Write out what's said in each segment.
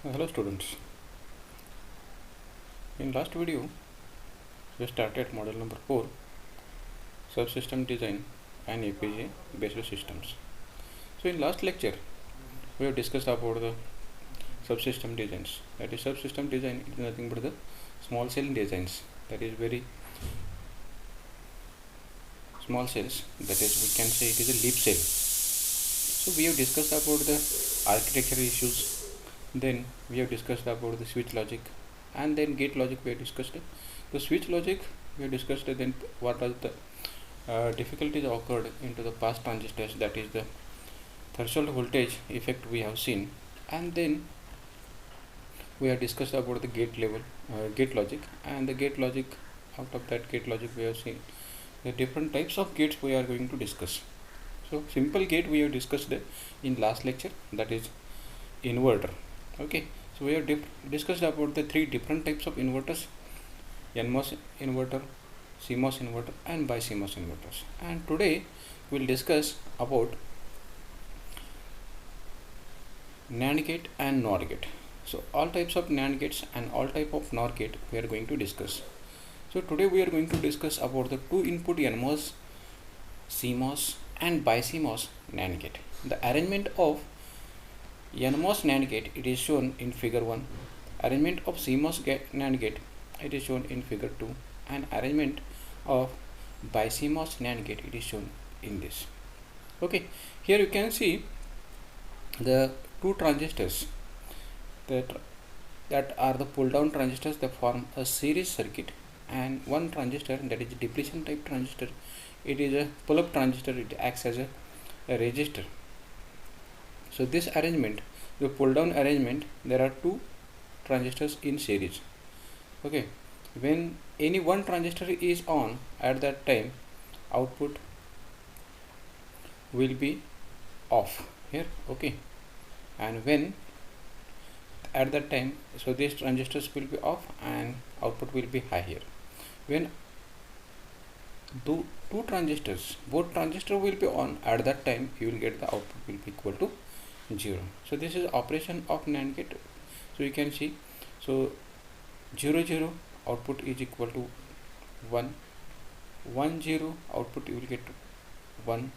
Hello students. In last video we started model number 4, subsystem design and APJ based systems. So in last lecture we have discussed about the subsystem designs. That is, subsystem design is nothing but the small cell designs, that is very small cells, that is we can say it is a leaf cell. So we have discussed about the architecture issues, then we have discussed about the switch logic, and then gate logic we have discussed. The switch logic we have discussed, then what are the difficulties occurred into the past transistors, that is the threshold voltage effect we have seen, and then we have discussed about the gate level, gate logic, and the gate logic. Out of that gate logic we have seen the different types of gates we are going to discuss. So simple gate we have discussed in last lecture, that is inverter. Okay, so we have discussed about the three different types of inverters: NMOS inverter, CMOS inverter and BiCMOS inverters. And today we will discuss about NAND gate and NOR gate. So all types of NAND gates and all type of NOR gate we are going to discuss. So today we are going to discuss about the two input NMOS, CMOS and BiCMOS NAND gate. The arrangement of NMOS NAND gate, it is shown in figure 1. Arrangement of CMOS NAND gate, it is shown in figure 2, and arrangement of BiCMOS NAND gate, it is shown in this. Okay, here you can see the two transistors that are the pull down transistors that form a series circuit, and one transistor, that is a depletion type transistor, it is a pull up transistor, it acts as a resistor. So this arrangement, the pull down arrangement, there are two transistors in series. Okay, when any one transistor is on, at that time output will be off here. Okay, and when at that time, so these transistors will be off and output will be high here. When two transistors, both transistor will be on, at that time you will get the output will be equal to 0. So this is operation of NAND gate. So you can see, so 0 0 output is equal to 1, 1 0 output you will get 1,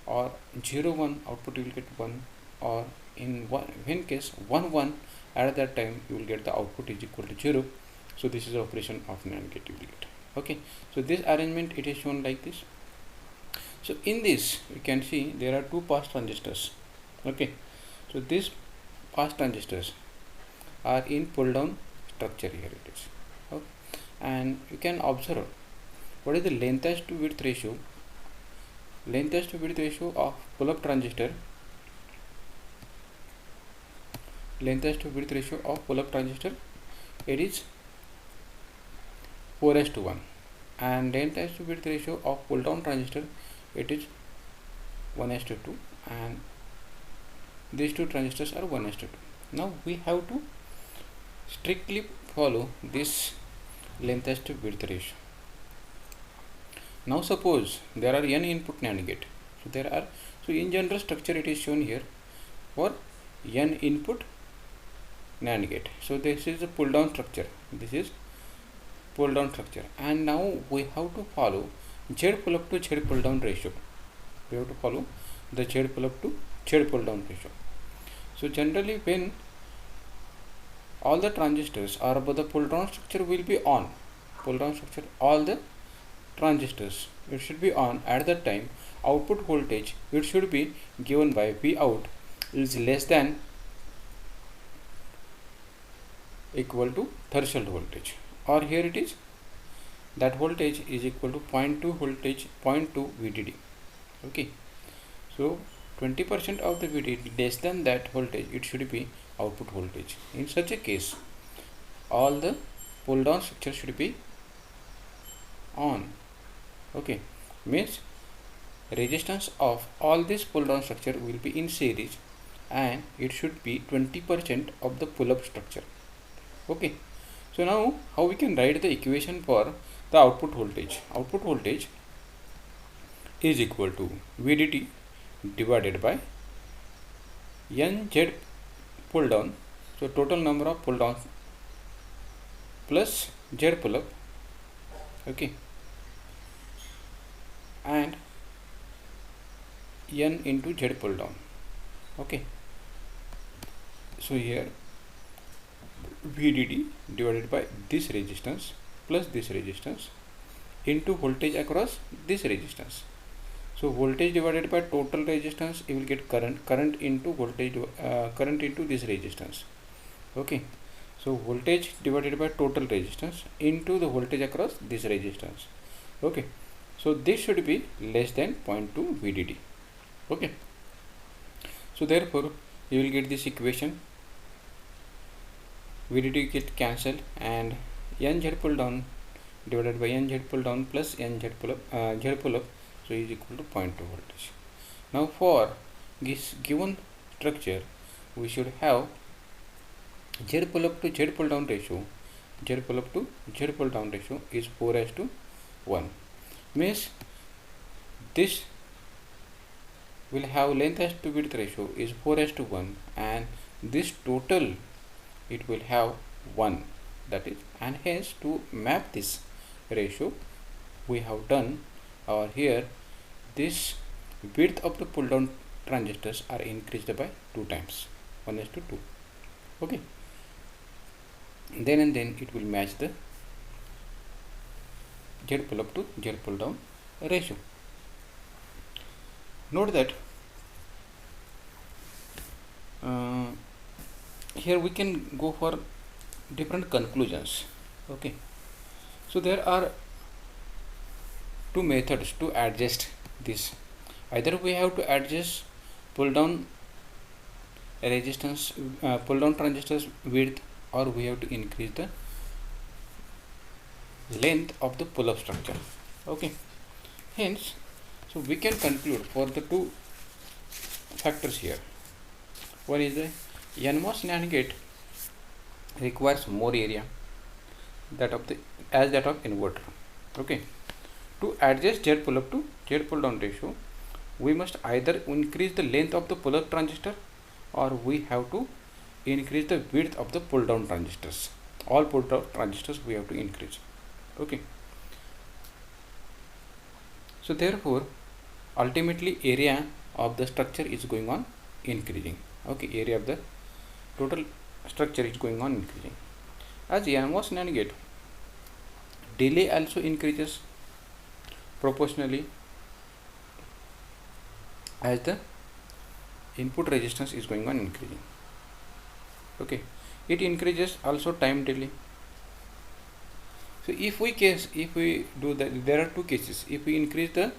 or 0 1 output you will get 1, or in when case 1 1, at that time you will get the output is equal to 0. So this is the operation of NAND gate you will get. Okay, so this arrangement, it is shown like this. So in this you can see there are two pass transistors. Okay, so these pass transistors are in pull down structure, here it is. Okay, and you can observe what is the length to width ratio. Length to width ratio of pull up transistor, length to width ratio of pull up transistor, it is 4:1, and length to width ratio of pull down transistor, it is 1:2, and these two transistors are 1:2. Now we have to strictly follow this length to width ratio. Now suppose there are n input NAND gate. So there are, so in general structure it is shown here for n input NAND gate. So this is a pull down structure. This is pull down structure, and now we have to follow Z pull up to Z pull down ratio. We have to follow the Z pull up to Z pull down ratio. So generally when all the transistors are above the pull down structure will be on, pull down structure, all the transistors, it should be on, at that time output voltage, it should be given by V out is less than equal to threshold voltage, or here it is that voltage is equal to 0.2 voltage, 0.2 VDD. Okay, so 20% of the VDD less than that voltage, it should be output voltage. In such a case all the pull down structure should be on. Okay, means resistance of all this pull down structure will be in series, and it should be 20% of the pull up structure. Okay, so now how we can write the equation for the output voltage? Output voltage is equal to VDD divided by NZ pull down. So total number of pull downs plus Z pull up, okay, and N into Z pull down, okay. So here VDD divided by this resistance plus this resistance into voltage across this resistance. So voltage divided by total resistance, you will get current into voltage, current into this resistance, okay. So voltage divided by total resistance into the voltage across this resistance, okay. So this should be less than 0.2 VDD, okay. So therefore you will get this equation, VDD get cancelled, and NZ pull down divided by NZ pull down plus NZ pull up, Z pull up, so is equal to 0.2 voltage. Now for this given structure, we should have Z pull up to Z pull down ratio, Z pull up to Z pull down ratio is 4:1. Means this will have length as to width ratio is 4:1, and this total it will have 1, that is, and hence to map this ratio we have done, or here this width of the pull down transistors are increased by 2 times, 1:2, okay. Then and then it will match the Z pull up to Z pull down ratio. Note that here we can go for different conclusions, okay. So there are two methods to adjust this. Either we have to adjust pull down resistance, pull down transistors width, or we have to increase the length of the pull up structure, okay. Hence, so we can conclude for the two factors here. One is the NMOS NAND gate requires more area that of the as that of inverter, okay. To adjust Z pull up to Z pull down ratio, we must either increase the length of the pull up transistor, or we have to increase the width of the pull down transistors. All pull down transistors we have to increase, okay. So therefore ultimately area of the structure is going on increasing, okay. Area of the total structure is going on increasing. As NMOS NAND gate, delay also increases proportionally as the input resistance is going on increasing, okay. It increases also time delay. So if we do that, there are two cases. If we increase the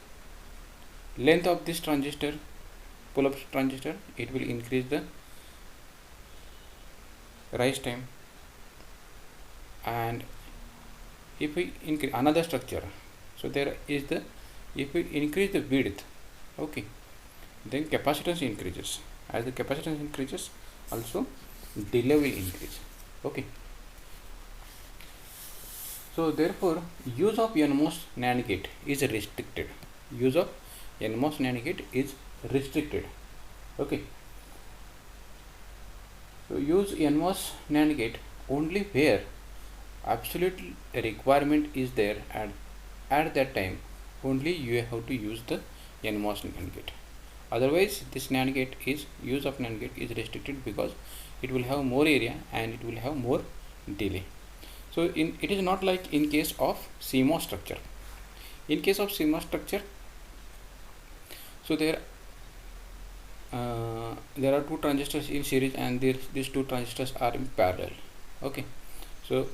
length of this transistor, pull up transistor, it will increase the rise time. And if we increase another structure, so there is the, if we increase the width, okay, then capacitance increases. As the capacitance increases, also delay will increase, okay. So therefore use of NMOS NAND gate is restricted. Use of NMOS NAND gate is restricted, okay. So use NMOS NAND gate only where absolute requirement is there, and at that time only you have to use the NMOS NAND gate. Otherwise this NAND gate is, use of NAND gate is restricted, because it will have more area and it will have more delay. So it is not like in case of CMOS structure. In case of CMOS structure, so there are two transistors in series, and these two transistors are in parallel, okay. So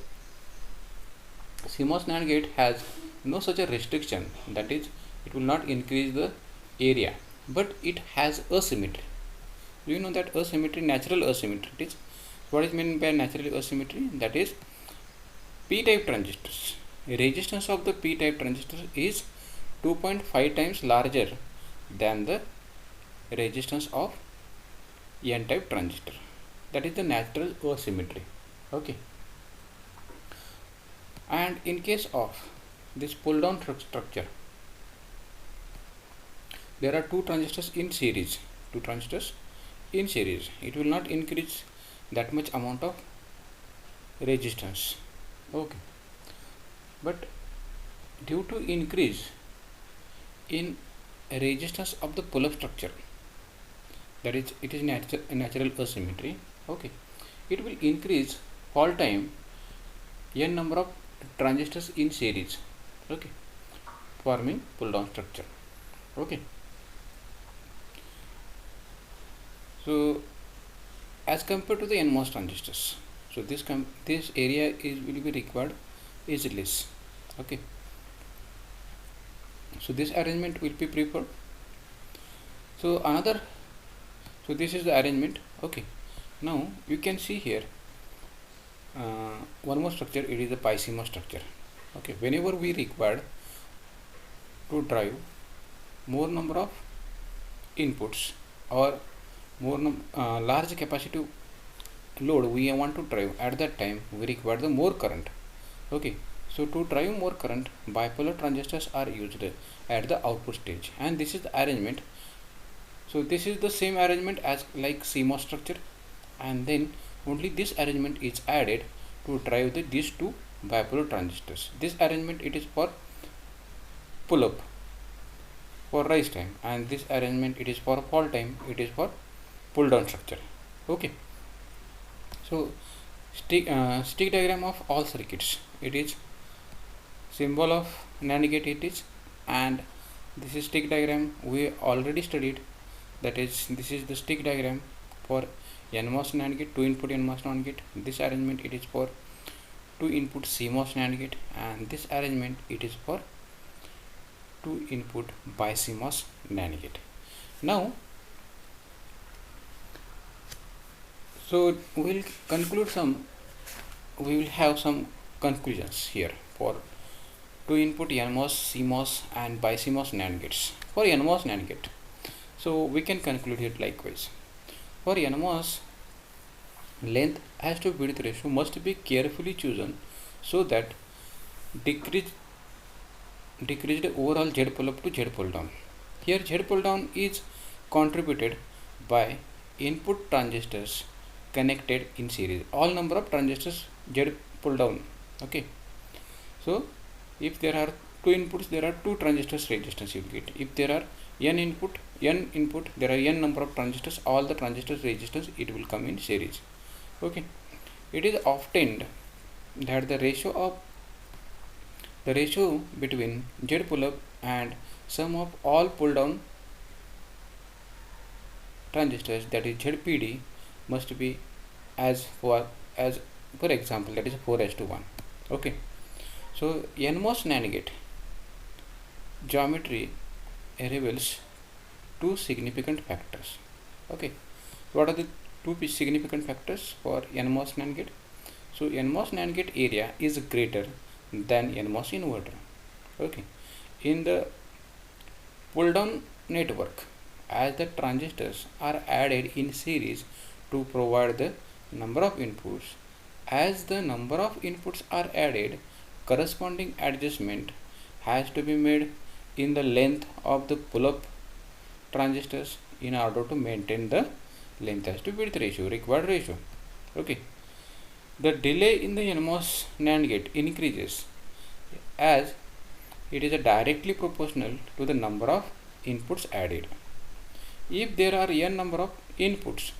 CMOS NAND gate has no such a restriction, that is, it will not increase the area, but it has asymmetry. Do you know that asymmetry, natural asymmetry is? What is meant by natural asymmetry? That is, p-type transistors, resistance of the p-type transistor is 2.5 times larger than the resistance of n-type transistor. That is the natural asymmetry, okay. And in case of this pull down structure, there are two transistors in series, it will not increase that much amount of resistance. Okay, but due to increase in resistance of the pull-up structure, that is, it is natural asymmetry. Okay, it will increase all time n number of transistors in series. Okay, forming pull down structure. Okay, so as compared to the NMOS transistors, so this area will be required is less. Okay, so this arrangement will be preferred. So this is the arrangement. Okay, now you can see here one more structure. It is a PICMOS structure. Okay, whenever we require to drive more number of inputs or large capacitive load we want to drive, at that time we require the more current. Okay, so to drive more current, bipolar transistors are used at the output stage, and this is the arrangement. So this is the same arrangement as like CMOS structure, and then only this arrangement is added to drive these two bipolar transistors. This arrangement it is for pull up, for rise time, and this arrangement it is for fall time, it is for pull down structure. Okay, so stick diagram of all circuits. It is symbol of NAND gate it is, and this is stick diagram we already studied. That is, this is the stick diagram for NMOS NAND gate, 2 input NMOS NAND gate. This arrangement it is for 2 input CMOS NAND gate, and this arrangement it is for 2 input BiCMOS NAND gate. Now, so we will have some conclusions here for 2 input NMOS, CMOS and BiCMOS NAND gates. For NMOS NAND gate, so we can conclude it likewise. For NMOS, length as to width ratio must be carefully chosen so that decreased overall Z pull up to Z pull down. Here Z pull down is contributed by input transistors connected in series. All number of transistors Z pull down. Okay, so if there are 2 inputs, there are 2 transistors resistance you will get. If there are n input, there are n number of transistors, all the transistors resistance it will come in series. Okay, it is obtained that the ratio between Z pull up and sum of all pull down transistors, that is ZPD, must be as for example, that is 4:1. Okay, so NMOS NAND gate geometry reveals 2 significant factors. Okay, what are the 2 significant factors for NMOS NAND gate? So NMOS NAND gate area is greater than NMOS inverter. Okay, in the pull down network, as the transistors are added in series to provide the number of inputs, as the number of inputs are added, corresponding adjustment has to be made in the length of the pull up transistors in order to maintain the length as to width ratio, required ratio. Okay, the delay in the NMOS NAND gate increases as it is directly proportional to the number of inputs added. If there are n number of inputs,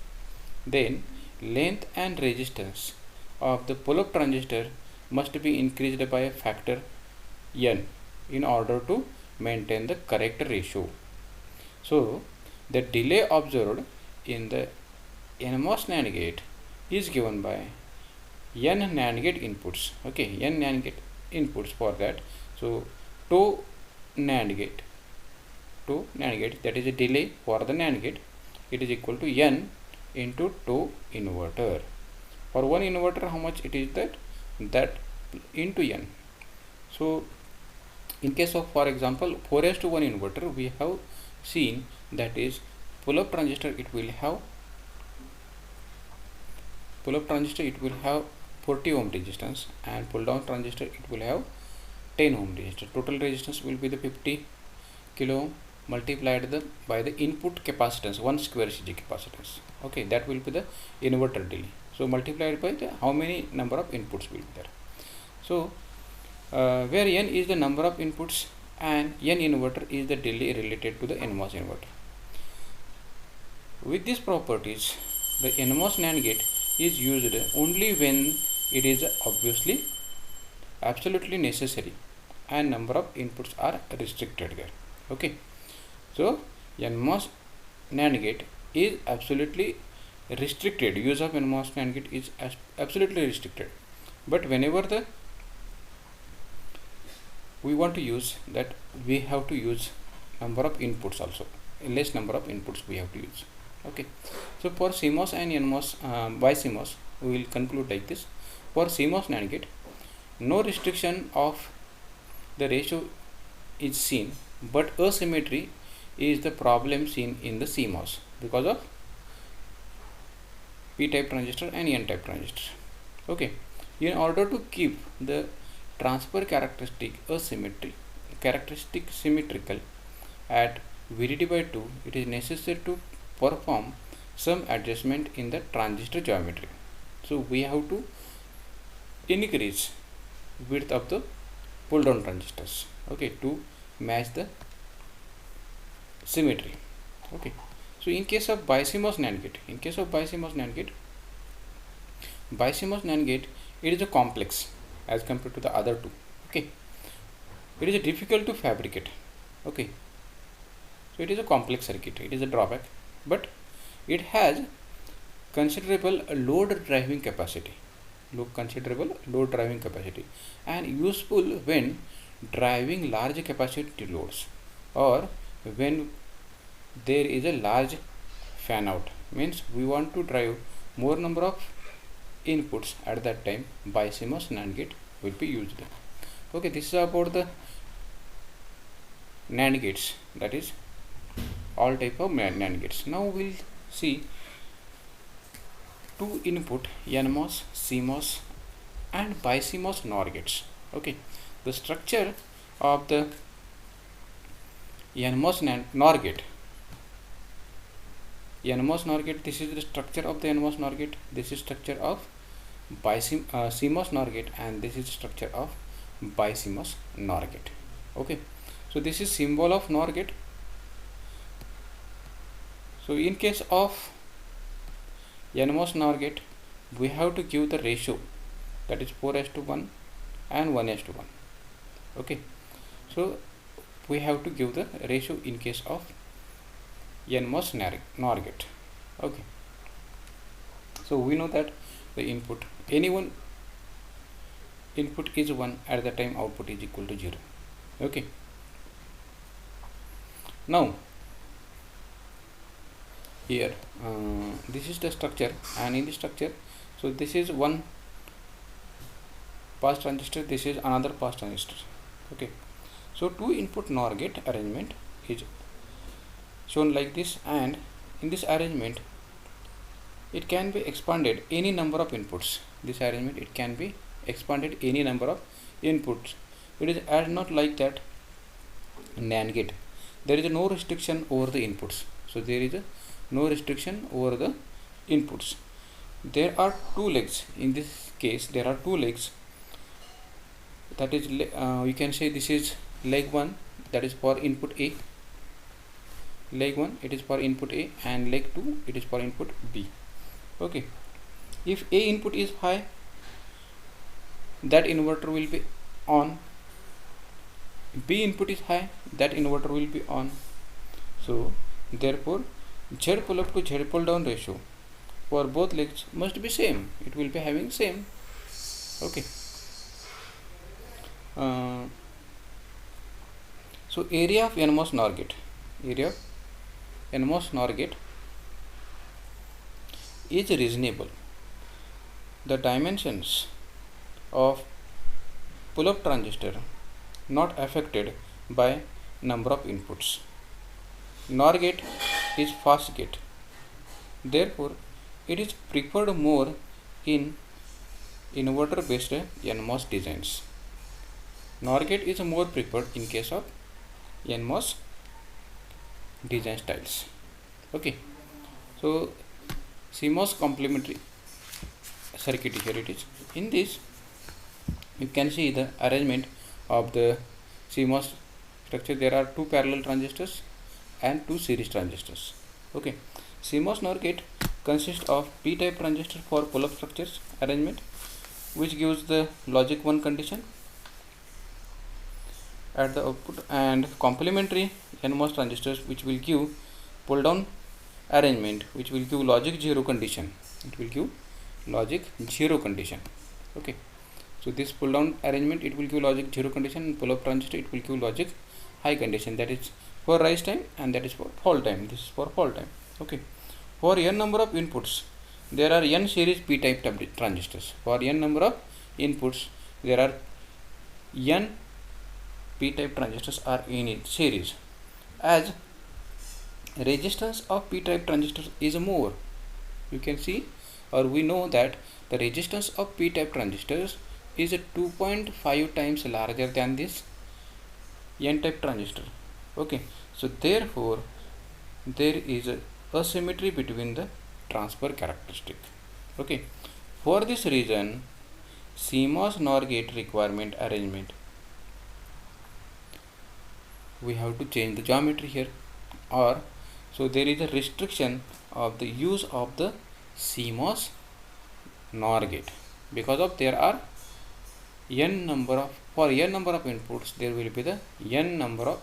then length and resistance of the pull up transistor must be increased by a factor n in order to maintain the correct ratio. So the delay observed in the NMOS NAND gate is given by n NAND gate inputs. Okay, n NAND gate inputs for that. So to NAND gate, that is a delay for the NAND gate, it is equal to n into 2 inverter. For one inverter, how much it is that into n. So in case of, for example, 4:1 inverter, we have seen that is pull up transistor it will have 40 ohm resistance, and pull down transistor it will have 10 ohm resistance. Total resistance will be the 50 kilo ohm multiplied by the input capacitance, 1 square CG capacitance. Okay, that will be the inverter delay. So multiplied by the how many number of inputs will be there. So where n is the number of inputs and n inverter is the delay related to the NMOS inverter. With these properties, the NMOS NAND gate is used only when it is obviously absolutely necessary and number of inputs are restricted there. Okay, so NMOS NAND gate is absolutely restricted. Use of NMOS NAND gate is absolutely restricted, but whenever we want to use that, we have to use number of inputs also, less number of inputs we have to use. Okay, so for CMOS and NMOS by CMOS we will conclude like this. For CMOS NAND gate, no restriction of the ratio is seen, but asymmetry is the problem seen in the CMOS because of p-type transistor and n-type transistor. Okay, in order to keep the transfer characteristic symmetrical at VDD by 2, it is necessary to perform some adjustment in the transistor geometry. So we have to increase width of the pull down transistors, okay, to match the symmetry. Okay, so in case of BiCMOS NAND gate, BiCMOS NAND gate, it is a complex as compared to the other two. Okay, it is difficult to fabricate. Okay, so it is a complex circuit, it is a drawback, but it has considerable load driving capacity and useful when driving large capacity loads or when there is a large fan out, means we want to drive more number of inputs. At that time, BiCMOS NAND gate will be used. Okay, this is about the NAND gates, that is all type of NAND gates. Now we'll see two input NMOS, CMOS and BiCMOS NOR gates. Okay, the structure of the NMOS NOR gate. NMOS NOR gate, this is the structure of the NMOS NOR gate. This is structure of CMOS NOR gate, and this is structure of BiCMOS NOR gate. Okay, so this is symbol of NOR gate. So in case of NMOS NOR gate, we have to give the ratio, that is 4:1 and 1:1. Okay, so we have to give the ratio in case of NMOS NOR gate. Okay, so we know that the input, any one input is 1, at the time output is equal to 0. Okay, now here this is the structure, and in the structure, so this is one pass transistor, this is another pass transistor. Okay, so two input NOR gate arrangement is shown like this, and in this arrangement it can be expanded any number of inputs. This arrangement, it can be expanded any number of inputs. It is as not like that NAND gate, there is no restriction over the inputs. So there is no restriction over the inputs. There are two legs. In this case, there are two legs. That is, you can say this is leg 1, that is for input A. Leg 1, it is for input A, and leg 2, it is for input B. Okay, if A input is high, that inverter will be on. B input is high, that inverter will be on. So therefore Z pull up to Z pull down ratio for both legs must be same. It will be having same. Okay, so area of NMOS NOR gate, is reasonable. The dimensions of pull-up transistor not affected by number of inputs. NOR gate is fast gate, therefore it is preferred more in inverter based NMOS designs. NOR gate is more preferred in case of NMOS design styles. Okay, so CMOS complementary circuit. Here it is. In this you can see the arrangement of the CMOS structure. There are two parallel transistors and two series transistors. Okay, CMOS NOR gate consists of p-type transistor for pull-up structures arrangement, which gives the logic 1 condition at the output, and complementary NMOS transistors which will give pull down arrangement, which will give logic 0 condition. It will give logic 0 condition. Okay, so this pull down arrangement, it will give logic 0 condition, and pull up transistor, it will give logic high condition. That is for rise time and that is for fall time. This is for fall time. Okay, for n number of inputs there are n series p-type transistors. For n number of inputs there are n p-type transistors are in series. As resistance of p-type transistors is more, you can see, or we know that the resistance of p-type transistors is 2.5 times larger than this n-type transistor. Okay, so therefore there is a asymmetry between the transfer characteristic. Okay, for this reason CMOS NOR gate requirement arrangement, we have to change the geometry here, or so there is a restriction of the use of the CMOS NOR gate, because of there are n number of, for n number of inputs there will be the n number of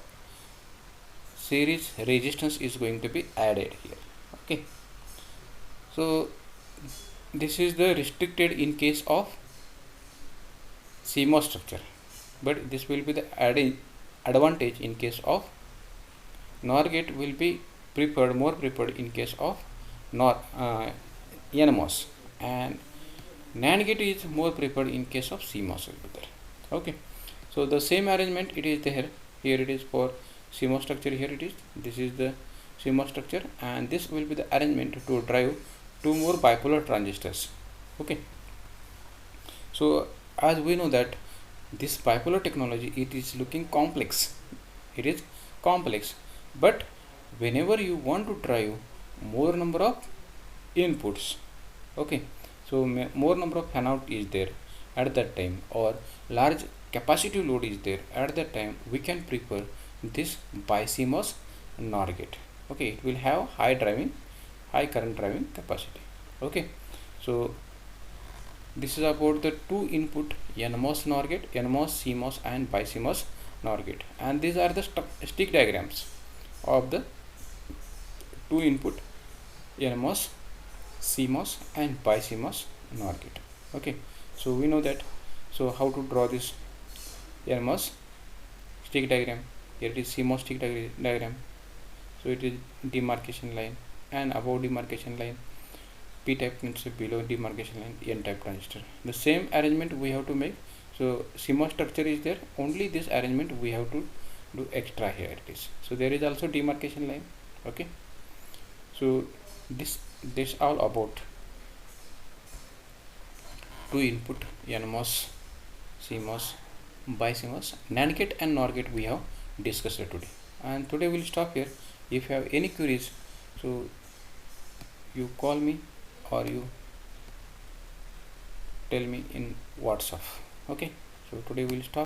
series resistance is going to be added here. Okay, so this is the restricted in case of CMOS structure, but this will be the advantage in case of NOR gate will be preferred, more preferred in case of NMOS, and NAND gate is more preferred in case of CMOS will be there. Okay, so the same arrangement it is there. Here it is for CMOS structure. Here it is. This is the CMOS structure, and this will be the arrangement to drive two more bipolar transistors. Okay, so as we know that this bipolar technology, it is looking complex. It is complex, but whenever you want to drive more number of inputs, okay, so more number of fan out is there at that time, or large capacitive load is there at that time, we can prefer this BiCMOS NOR gate. Okay, it will have high current driving capacity. Okay, so this is about the two input NMOS NOR gate, NMOS, CMOS and BiCMOS NOR gate, and these are the stick diagrams of the two input NMOS, CMOS and BiCMOS NOR gate. Okay, so we know that. So how to draw this NMOS stick diagram? Here it is CMOS stick diagram. So it is demarcation line, and above demarcation line p-type transistor, below demarcation line n-type transistor. The same arrangement we have to make. So CMOS structure is there, only this arrangement we have to do extra. Here it is. So there is also demarcation line. Okay, so this all about two input NMOS, CMOS, BiCMOS, NAND gate and NOR gate we have discussed today, and today we'll stop here. If you have any queries, so you call me or you tell me in WhatsApp. Okay, so today we'll stop.